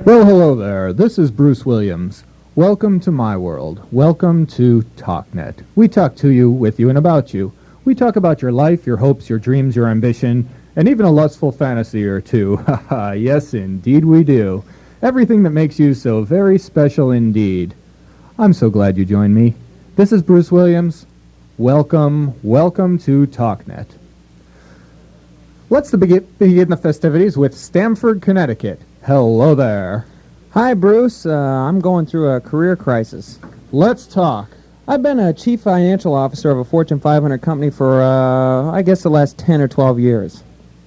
Well, hello there. This is Bruce Williams. Welcome to my world. Welcome to TalkNet. We talk to you, with you, and about you. We talk about your life, your hopes, your dreams, your ambition, and even a lustful fantasy or two. Haha, yes, indeed we do. Everything that makes you so very special indeed. I'm so glad you joined me. This is Bruce Williams. Welcome to TalkNet. Let's begin the festivities with Stamford, Connecticut. Hello there. Hi, Bruce. I'm going through a career crisis. Let's talk. I've been a chief financial officer of a Fortune 500 company for, I guess, the last 10 or 12 years.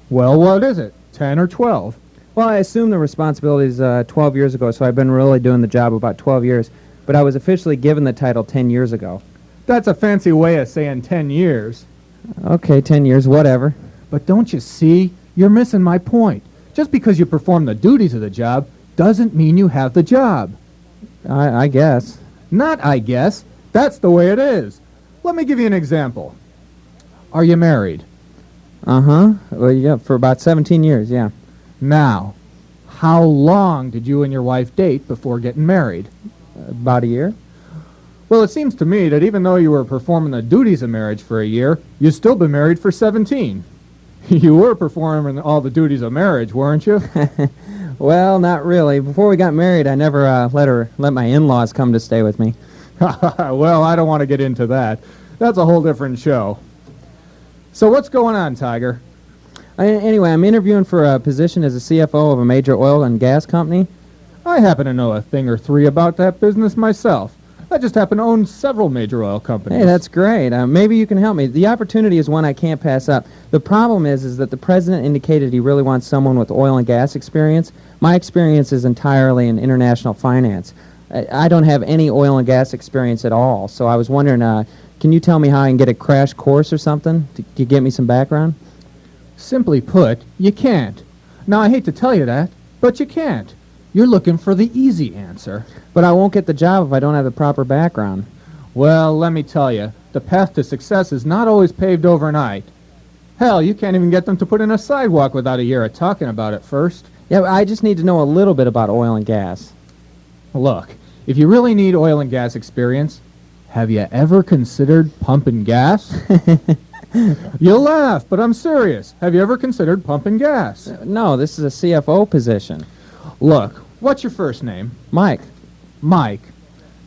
Well, what is it? 10 or 12? Well, I assumed the responsibilities 12 years ago, so I've been really doing the job about 12 years. But I was officially given the title 10 years ago. That's a fancy way of saying 10 years. Okay, 10 years, whatever. But don't you see? You're missing my point. Just because you perform the duties of the job doesn't mean you have the job. I guess. Not I guess. That's the way it is. Let me give you an example. Are you married? Uh-huh. Well, yeah, for about 17 years, yeah. Now, how long did you and your wife date before getting married? About a year. Well, it seems to me that even though you were performing the duties of marriage for a year, you've still been married for 17. You were performing all the duties of marriage, weren't you? Well, not really. Before we got married, I never let my in-laws come to stay with me. Well, I don't want to get into that. That's a whole different show. So what's going on, Tiger? Anyway, I'm interviewing for a position as a CFO of a major oil and gas company. I happen to know a thing or three about that business myself. I just happen to own several major oil companies. Hey, that's great. Maybe you can help me. The opportunity is one I can't pass up. The problem is that the president indicated he really wants someone with oil and gas experience. My experience is entirely in international finance. I don't have any oil and gas experience at all, so I was wondering, can you tell me how I can get a crash course or something to get me some background? Simply put, you can't. Now, I hate to tell you that, but you can't. You're looking for the easy answer. But I won't get the job if I don't have the proper background. Well, let me tell you, the path to success is not always paved overnight. Hell, you can't even get them to put in a sidewalk without a year of talking about it first. Yeah, I just need to know a little bit about oil and gas. Look, if you really need oil and gas experience, have you ever considered pumping gas? You'll laugh, but I'm serious. Have you ever considered pumping gas? No, this is a CFO position. Look, what's your first name? Mike. Mike.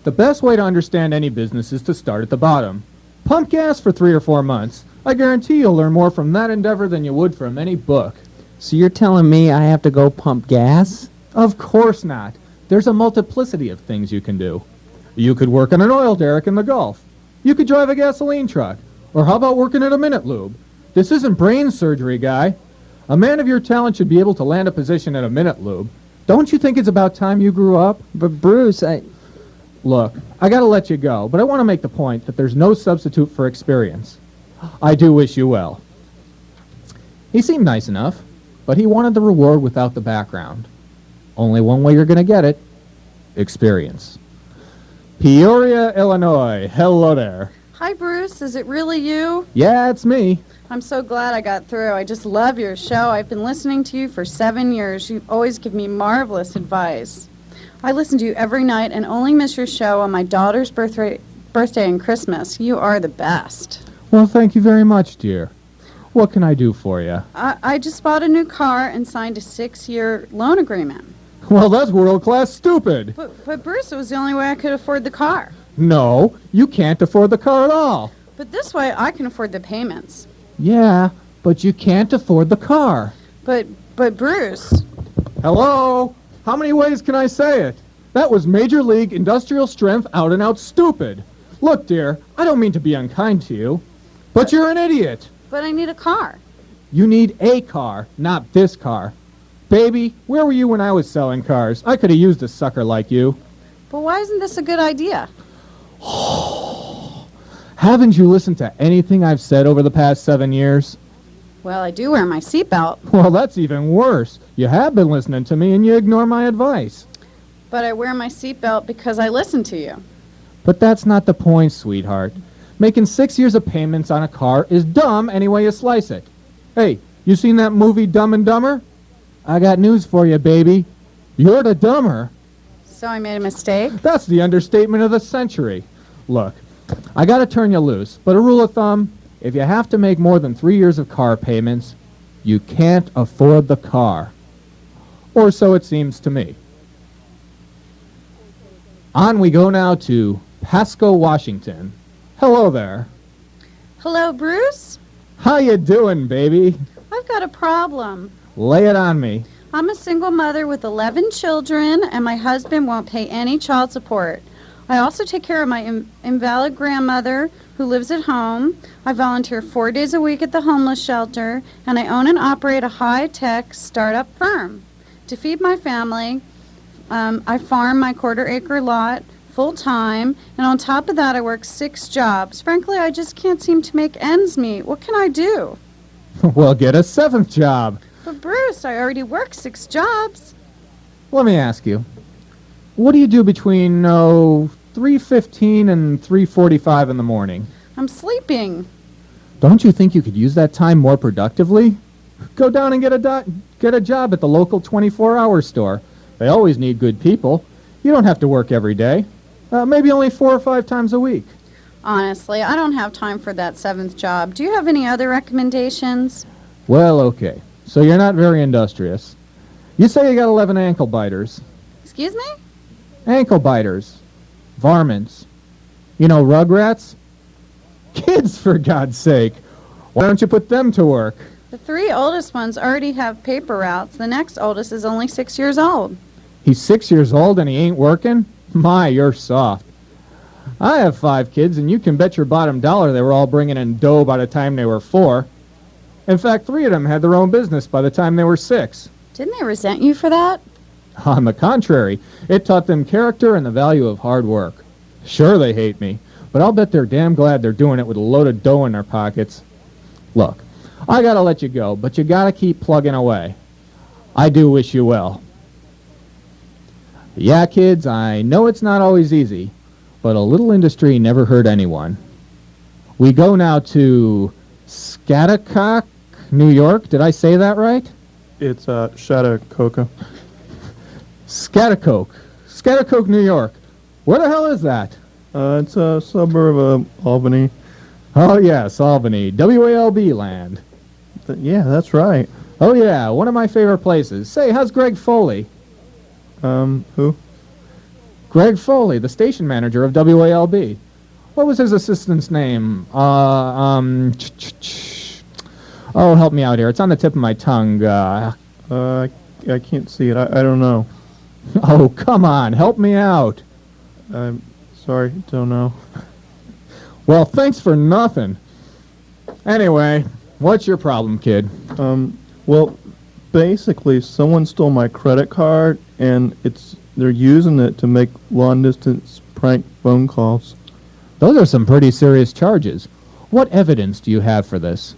The best way to understand any business is to start at the bottom. Pump gas for 3 or 4 months. I guarantee you'll learn more from that endeavor than you would from any book. So you're telling me I have to go pump gas? Of course not. There's a multiplicity of things you can do. You could work on an oil derrick in the Gulf. You could drive a gasoline truck. Or how about working at a Minute Lube? This isn't brain surgery, guy. A man of your talent should be able to land a position at a Minute Lube. Don't you think it's about time you grew up? But Bruce, Look, I gotta let you go, but I want to make the point that there's no substitute for experience. I do wish you well. He seemed nice enough, but he wanted the reward without the background. Only one way you're gonna get it. Experience. Peoria, Illinois. Hello there. Hi, Bruce. Is it really you? Yeah, it's me. I'm so glad I got through. I just love your show. I've been listening to you for 7 years. You always give me marvelous advice. I listen to you every night and only miss your show on my daughter's birthday and Christmas. You are the best. Well, thank you very much, dear. What can I do for you? I just bought a new car and signed a 6-year loan agreement. Well, that's world-class stupid. But Bruce, it was the only way I could afford the car. No, you can't afford the car at all. But this way I can afford the payments. Yeah, but you can't afford the car. But Bruce... Hello? How many ways can I say it? That was Major League Industrial Strength out-and-out stupid. Look, dear, I don't mean to be unkind to you, but you're an idiot. But I need a car. You need a car, not this car. Baby, where were you when I was selling cars? I could have used a sucker like you. But why isn't this a good idea? Haven't you listened to anything I've said over the past 7 years? Well, I do wear my seatbelt. Well, that's even worse. You have been listening to me and you ignore my advice. But I wear my seatbelt because I listen to you. But that's not the point, sweetheart. Making 6 years of payments on a car is dumb any way you slice it. Hey, you seen that movie Dumb and Dumber? I got news for you, baby. You're the dumber. So I made a mistake? That's the understatement of the century. Look, I gotta turn you loose, but a rule of thumb, if you have to make more than 3 years of car payments, you can't afford the car. Or so it seems to me. On we go now to Pasco, Washington. Hello there. Hello, Bruce? How you doing, baby? I've got a problem. Lay it on me. I'm a single mother with 11 children, and my husband won't pay any child support. I also take care of my invalid grandmother who lives at home. I volunteer 4 days a week at the homeless shelter, and I own and operate a high-tech startup firm. To feed my family, I farm my quarter-acre lot full-time, and on top of that, I work 6 jobs. Frankly, I just can't seem to make ends meet. What can I do? Well, get a 7th job. But Bruce, I already work 6 jobs. Let me ask you, what do you do between 3:15 and 3:45 in the morning? I'm sleeping. Don't you think you could use that time more productively? Go down and get a job at the local 24-hour store. They always need good people. You don't have to work every day. Maybe only 4 or 5 times a week. Honestly, I don't have time for that 7th job. Do you have any other recommendations? Well, okay. So you're not very industrious. You say you got 11 ankle biters. Excuse me? Ankle biters. Varmints. You know, rugrats? Kids, for God's sake. Why don't you put them to work? The 3 oldest ones already have paper routes. The next oldest is only 6 years old. He's 6 years old and he ain't working? My, you're soft. I have 5 kids, and you can bet your bottom dollar they were all bringing in dough by the time they were 4. In fact, 3 of them had their own business by the time they were 6. Didn't they resent you for that? On the contrary, it taught them character and the value of hard work. Sure, they hate me, but I'll bet they're damn glad they're doing it with a load of dough in their pockets. Look, I gotta let you go, but you gotta keep plugging away. I do wish you well. Yeah, kids, I know it's not always easy, but a little industry never hurt anyone. We go now to Scattercock, New York. Did I say that right? It's Chattahoochee. Scattercock, New York. Where the hell is that? It's a suburb of Albany. Oh, yes, Albany. WALB land. Yeah, that's right. Oh, yeah, one of my favorite places. Say, how's Greg Foley? Who? Greg Foley, the station manager of WALB. What was his assistant's name? Oh, help me out here. It's on the tip of my tongue. I can't see it. I don't know. Oh, come on. Help me out. I'm sorry. Don't know. Well, thanks for nothing. Anyway, what's your problem, kid? Well, basically, someone stole my credit card, and they're using it to make long-distance prank phone calls. Those are some pretty serious charges. What evidence do you have for this?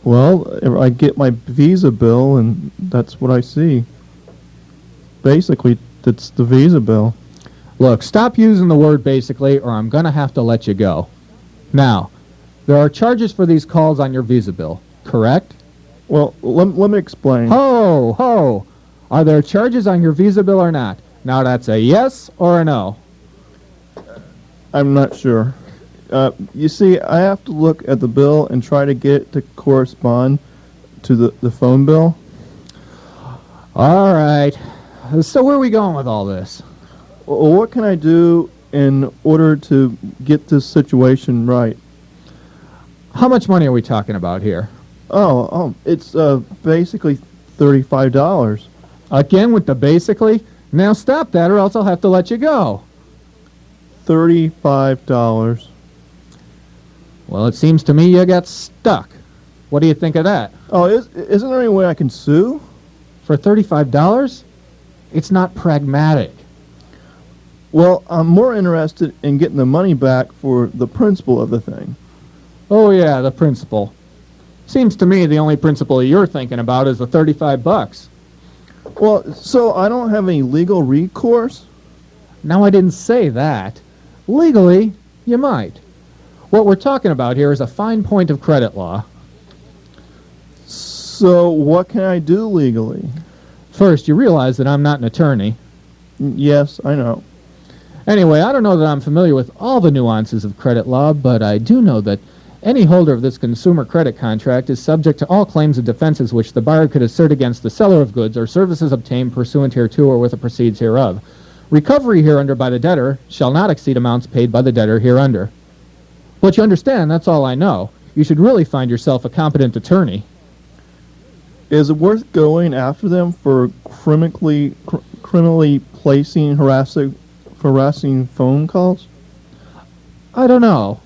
Well, I get my Visa bill, and that's what I see. Basically, that's the Visa bill. Look, stop using the word basically, or I'm going to have to let you go. Now, there are charges for these calls on your Visa bill, correct? Well, let me explain. Ho, ho! Are there charges on your Visa bill or not? Now, that's a yes or a no. I'm not sure. You see, I have to look at the bill and try to get it to correspond to the phone bill. All right. So where are we going with all this? Well, what can I do in order to get this situation right? How much money are we talking about here? It's basically $35. Again with the basically? Now stop that or else I'll have to let you go. $35. Well, it seems to me you got stuck. What do you think of that? Oh, isn't there any way I can sue? For $35? It's not pragmatic. Well, I'm more interested in getting the money back for the principal of the thing. Oh, yeah, the principal. Seems to me the only principal you're thinking about is the $35. Well, so I don't have any legal recourse? Now, I didn't say that. Legally, you might. What we're talking about here is a fine point of credit law. So what can I do legally? First, you realize that I'm not an attorney. Yes, I know. Anyway, I don't know that I'm familiar with all the nuances of credit law, but I do know that any holder of this consumer credit contract is subject to all claims and defenses which the buyer could assert against the seller of goods or services obtained pursuant hereto or with the proceeds hereof. Recovery hereunder by the debtor shall not exceed amounts paid by the debtor hereunder. But you understand, that's all I know. You should really find yourself a competent attorney. Is it worth going after them for criminally placing harassing phone calls? I don't know.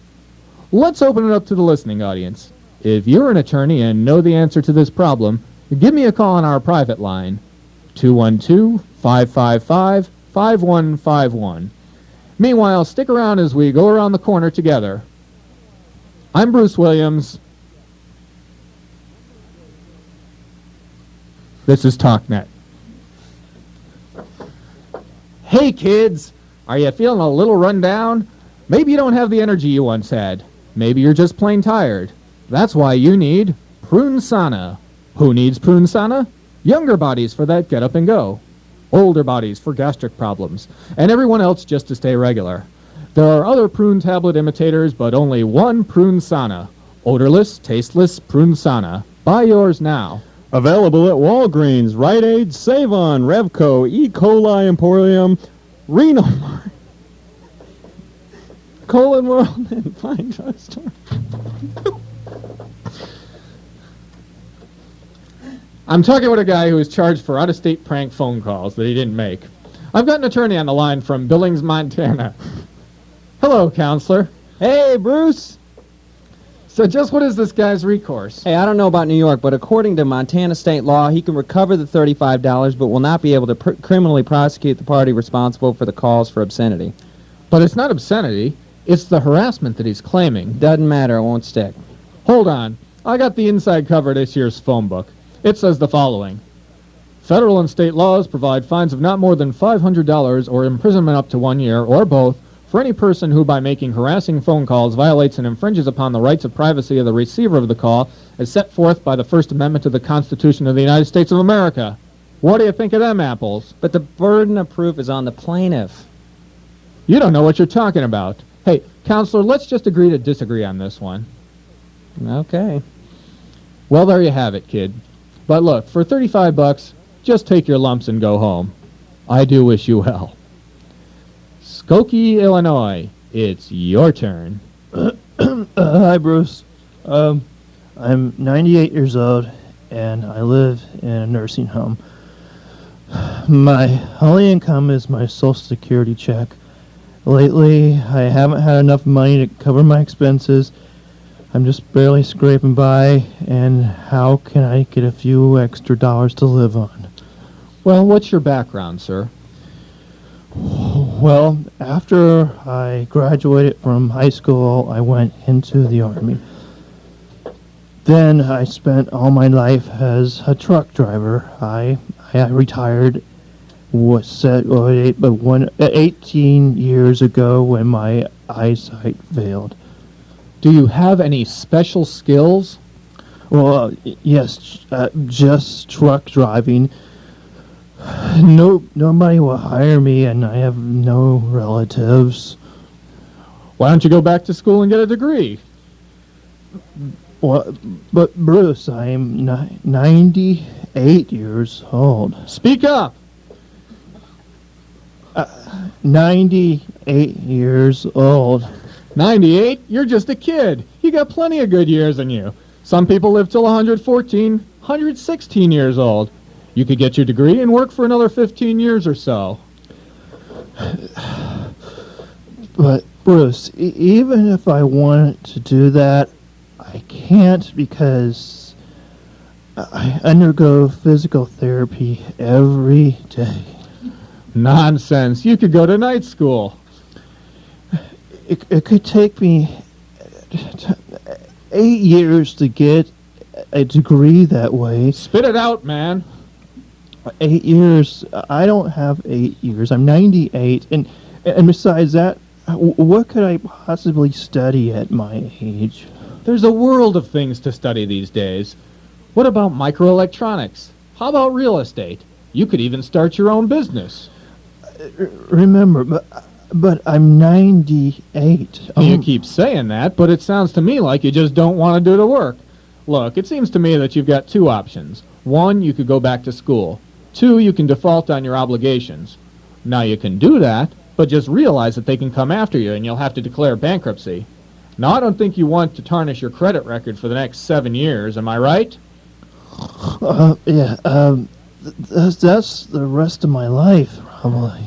Let's open it up to the listening audience. If you're an attorney and know the answer to this problem, give me a call on our private line, 212-555-5151. Meanwhile, stick around as we go around the corner together. I'm Bruce Williams. This is TalkNet. Hey kids, are you feeling a little run down? Maybe you don't have the energy you once had. Maybe you're just plain tired. That's why you need Prune Sauna. Who needs Prune Sauna? Younger bodies for that get up and go. Older bodies for gastric problems. And everyone else just to stay regular. There are other prune tablet imitators, but only one Prune Sauna. Odorless, tasteless Prune Sauna. Buy yours now. Available at Walgreens, Rite Aid, Save-On, Revco, E. coli Emporium, Reno Mart, Colon World, and Fine Drugstore. I'm talking with a guy who was charged for out-of-state prank phone calls that he didn't make. I've got an attorney on the line from Billings, Montana. Hello, counselor. Hey, Bruce. So just what is this guy's recourse? Hey, I don't know about New York, but according to Montana state law, he can recover the $35 but will not be able to criminally prosecute the party responsible for the calls for obscenity. But it's not obscenity. It's the harassment that he's claiming. Doesn't matter. It won't stick. Hold on. I got the inside cover of this year's phone book. It says the following. Federal and state laws provide fines of not more than $500 or imprisonment up to 1 year, or both, for any person who, by making harassing phone calls, violates and infringes upon the rights of privacy of the receiver of the call as set forth by the First Amendment to the Constitution of the United States of America. What do you think of them apples? But the burden of proof is on the plaintiff. You don't know what you're talking about. Hey, counselor, let's just agree to disagree on this one. Okay. Well, there you have it, kid. But look, for $35, just take your lumps and go home. I do wish you well. Skokie, Illinois, it's your turn. Hi, Bruce. I'm 98 years old, and I live in a nursing home. My only income is my Social Security check. Lately, I haven't had enough money to cover my expenses. I'm just barely scraping by, and how can I get a few extra dollars to live on? Well, what's your background, sir? Well, after I graduated from high school, I went into the Army. Then I spent all my life as a truck driver. I retired 18 years ago when my eyesight failed. Do you have any special skills? Well, yes, just truck driving. Nobody will hire me, and I have no relatives. Why don't you go back to school and get a degree? Well, but Bruce, I am 98 years old. Speak up! 98 years old. 98? You're just a kid. You got plenty of good years in you. Some people live till 114, 116 years old. You could get your degree and work for another 15 years or so. But, Bruce, even if I wanted to do that, I can't because I undergo physical therapy every day. Nonsense. You could go to night school. It could take me 8 years to get a degree that way. Spit it out, man. 8 years? I don't have 8 years. I'm 98. And besides that, what could I possibly study at my age? There's a world of things to study these days. What about microelectronics? How about real estate? You could even start your own business. Remember, but I'm 98. You keep saying that, but it sounds to me like you just don't want to do the work. Look, it seems to me that you've got two options. One, you could go back to school. Two, you can default on your obligations. Now, you can do that, but just realize that they can come after you and you'll have to declare bankruptcy. Now, I don't think you want to tarnish your credit record for the next 7 years, am I right? Yeah, that's the rest of my life, probably.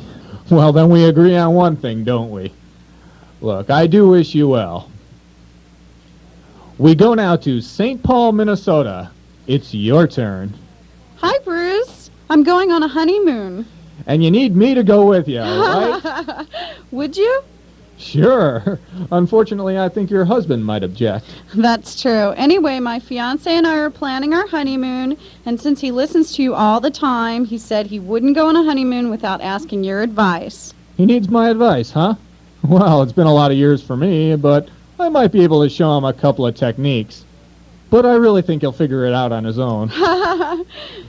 Well, then we agree on one thing, don't we? Look, I do wish you well. We go now to St. Paul, Minnesota. It's your turn. Hi, Bruce. I'm going on a honeymoon. And you need me to go with you, right? Would you? Sure. Unfortunately, I think your husband might object. That's true. Anyway, my fiancé and I are planning our honeymoon, and since he listens to you all the time, he said he wouldn't go on a honeymoon without asking your advice. He needs my advice, huh? Well, it's been a lot of years for me, but I might be able to show him a couple of techniques. But I really think he'll figure it out on his own.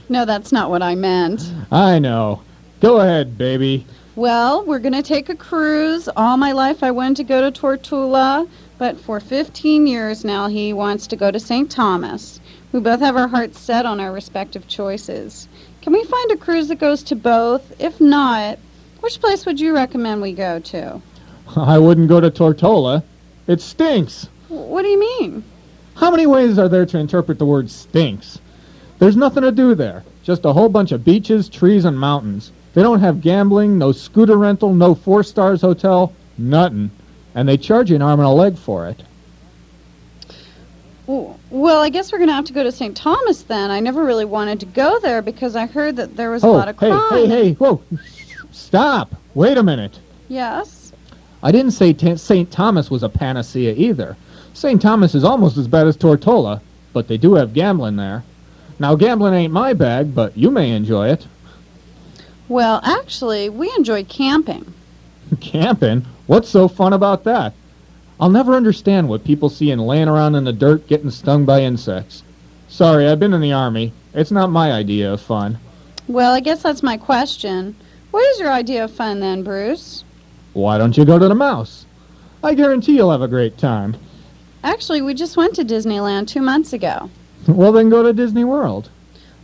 No, that's not what I meant. I know. Go ahead, baby. Well, we're going to take a cruise. All my life I wanted to go to Tortola, but for 15 years now he wants to go to St. Thomas. We both have our hearts set on our respective choices. Can we find a cruise that goes to both? If not, which place would you recommend we go to? I wouldn't go to Tortola. It stinks. What do you mean? How many ways are there to interpret the word stinks? There's nothing to do there. Just a whole bunch of beaches, trees, and mountains. They don't have gambling, no scooter rental, no 4 stars hotel, nothing. And they charge you an arm and a leg for it. Well, I guess we're going to have to go to St. Thomas then. I never really wanted to go there because I heard that there was a lot of crime. Hey, whoa. Stop. Wait a minute. Yes? I didn't say St. Thomas was a panacea either. St. Thomas is almost as bad as Tortola, but they do have gambling there. Now, gambling ain't my bag, but you may enjoy it. Well, actually, we enjoy camping. Camping? What's so fun about that? I'll never understand what people see in laying around in the dirt getting stung by insects. Sorry, I've been in the Army. It's not my idea of fun. Well, I guess that's my question. What is your idea of fun then, Bruce? Why don't you go to the Mouse? I guarantee you'll have a great time. Actually, we just went to Disneyland 2 months ago. Well, then go to Disney World.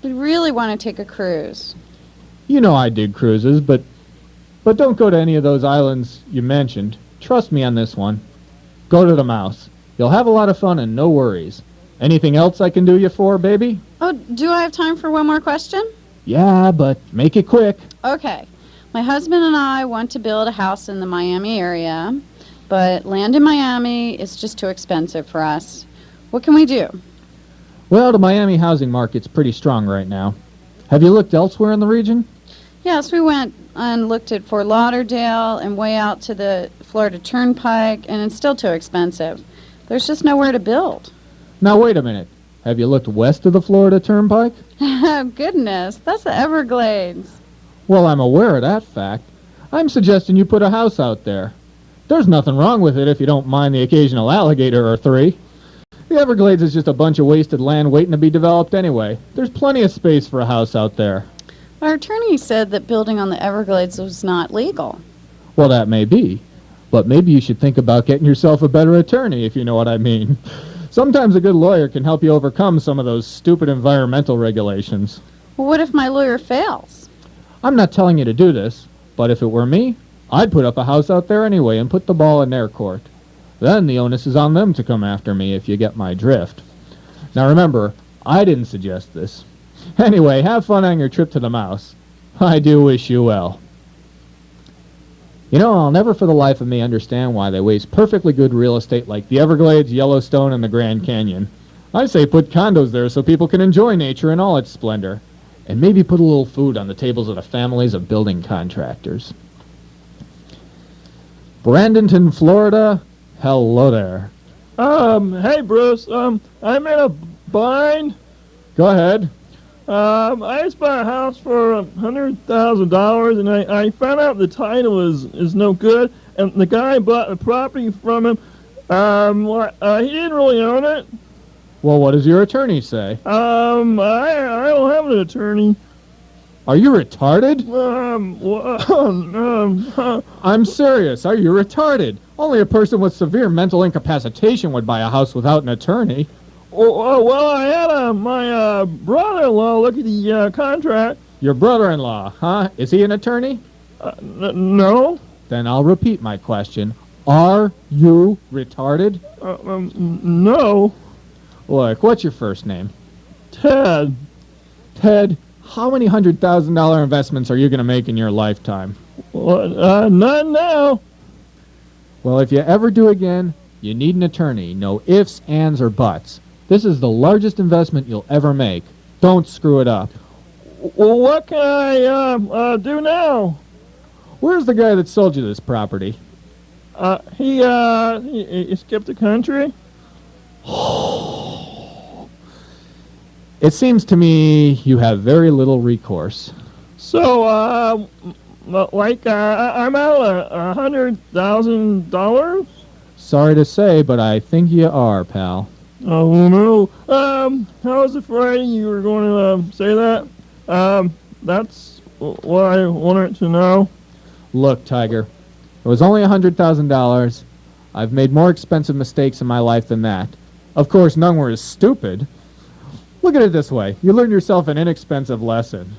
We really want to take a cruise. You know I dig cruises, but don't go to any of those islands you mentioned. Trust me on this one. Go to the Mouse. You'll have a lot of fun and no worries. Anything else I can do you for, baby? Oh, do I have time for one more question? Yeah, but make it quick. Okay. My husband and I want to build a house in the Miami area, but land in Miami is just too expensive for us. What can we do? Well, the Miami housing market's pretty strong right now. Have you looked elsewhere in the region? Yes, we went and looked at Fort Lauderdale and way out to the Florida Turnpike, and it's still too expensive. There's just nowhere to build. Now, wait a minute. Have you looked west of the Florida Turnpike? Goodness, that's the Everglades. Well, I'm aware of that fact. I'm suggesting you put a house out there. There's nothing wrong with it if you don't mind the occasional alligator or 3. The Everglades is just a bunch of wasted land waiting to be developed anyway. There's plenty of space for a house out there. Our attorney said that building on the Everglades was not legal. Well, that may be. But maybe you should think about getting yourself a better attorney, if you know what I mean. Sometimes a good lawyer can help you overcome some of those stupid environmental regulations. Well, what if my lawyer fails? I'm not telling you to do this, but if it were me, I'd put up a house out there anyway and put the ball in their court. Then the onus is on them to come after me, if you get my drift. Now remember, I didn't suggest this. Anyway, have fun on your trip to the Mouse. I do wish you well. You know, I'll never for the life of me understand why they waste perfectly good real estate like the Everglades, Yellowstone, and the Grand Canyon. I say put condos there so people can enjoy nature in all its splendor. And maybe put a little food on the tables of the families of building contractors. Bradenton, Florida. Hello there. Hey, Bruce, I'm in a bind. Go ahead. I just bought a house for $100,000, and I found out the title is no good, and the guy bought the property from him. He didn't really own it. Well, what does your attorney say? I don't have an attorney. Are you retarded? Well, I'm serious. Are you retarded? Only a person with severe mental incapacitation would buy a house without an attorney. well, I had my brother-in-law look at the contract. Your brother-in-law, huh? Is he an attorney? No. Then I'll repeat my question. Are you retarded? No. Look, what's your first name? Ted. Ted, how many $100,000 investments are you going to make in your lifetime? Not now. Well, if you ever do again, you need an attorney. No ifs, ands, or buts. This is the largest investment you'll ever make. Don't screw it up. Well, what can I do now? Where's the guy that sold you this property? He skipped the country. It seems to me you have very little recourse. So, I'm out $100,000. Sorry to say, but I think you are, pal. Oh no. I was afraid you were going to say that. That's what I wanted to know. Look, Tiger, it was only $100,000. I've made more expensive mistakes in my life than that. Of course, none were as stupid. Look at it this way. You learned yourself an inexpensive lesson.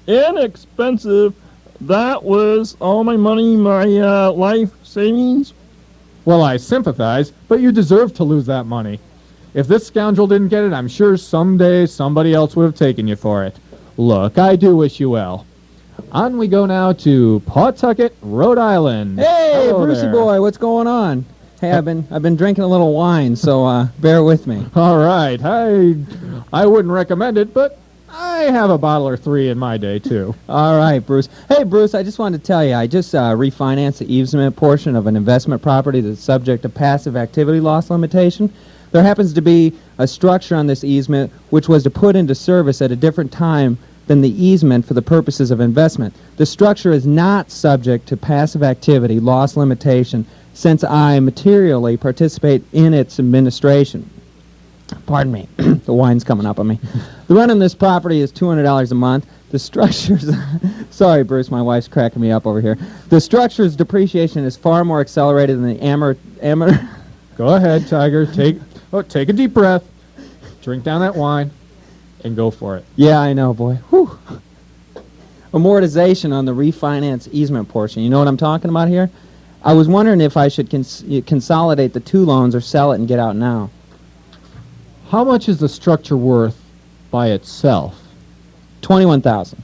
Inexpensive. That was all my money, my life savings. Well, I sympathize, but you deserve to lose that money. If this scoundrel didn't get it, I'm sure someday somebody else would have taken you for it. Look, I do wish you well. On we go now to Pawtucket, Rhode Island. Hey, Hello Brucey there. boy, what's going on? Hey, I've been drinking a little wine, so bear with me. All right. I wouldn't recommend it, but I have a bottle or three in my day, too. All right, Bruce. Hey, Bruce, I just wanted to tell you, I just refinanced the easement portion of an investment property that's subject to passive activity loss limitation. There happens to be a structure on this easement which was to put into service at a different time than the easement for the purposes of investment. The structure is not subject to passive activity loss limitation since I materially participate in its administration. Pardon me. The wine's coming up on me. The rent on this property is $200 a month. The structure's... Sorry, Bruce, my wife's cracking me up over here. The structure's depreciation is far more accelerated than the Go ahead, Tiger. Take a deep breath. Drink down that wine and go for it. Yeah, I know, boy. Whew. Amortization on the refinance easement portion. You know what I'm talking about here? I was wondering if I should consolidate the two loans or sell it and get out now. How much is the structure worth by itself? $21,000.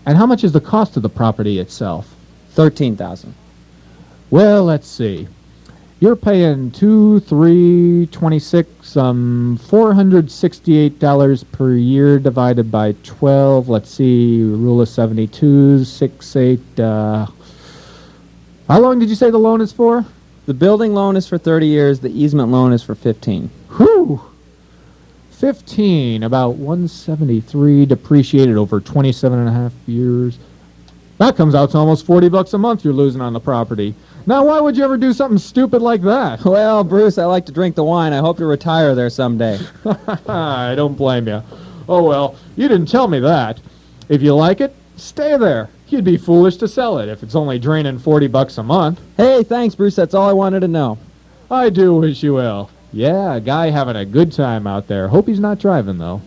And how much is the cost of the property itself? $13,000. Well, let's see. You're paying 2, 3, 26, $468 per year divided by 12. Let's see, rule of 72, 6, 8. How long did you say the loan is for? The building loan is for 30 years. The easement loan is for 15. Whew! 15, about 173 depreciated over 27 and a half years. That comes out to almost $40 a month you're losing on the property. Now, why would you ever do something stupid like that? Well, Bruce, I like to drink the wine. I hope to retire there someday. I don't blame you. Oh, well, you didn't tell me that. If you like it, stay there. You'd be foolish to sell it if it's only draining $40 a month. Hey, thanks, Bruce. That's all I wanted to know. I do wish you well. Yeah, a guy having a good time out there. Hope he's not driving, though.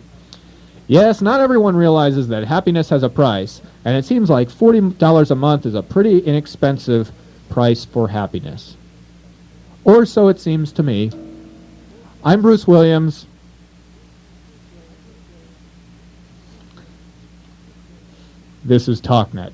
Yes, not everyone realizes that happiness has a price, and it seems like $40 a month is a pretty inexpensive price for happiness. Or so it seems to me. I'm Bruce Williams. This is TalkNet.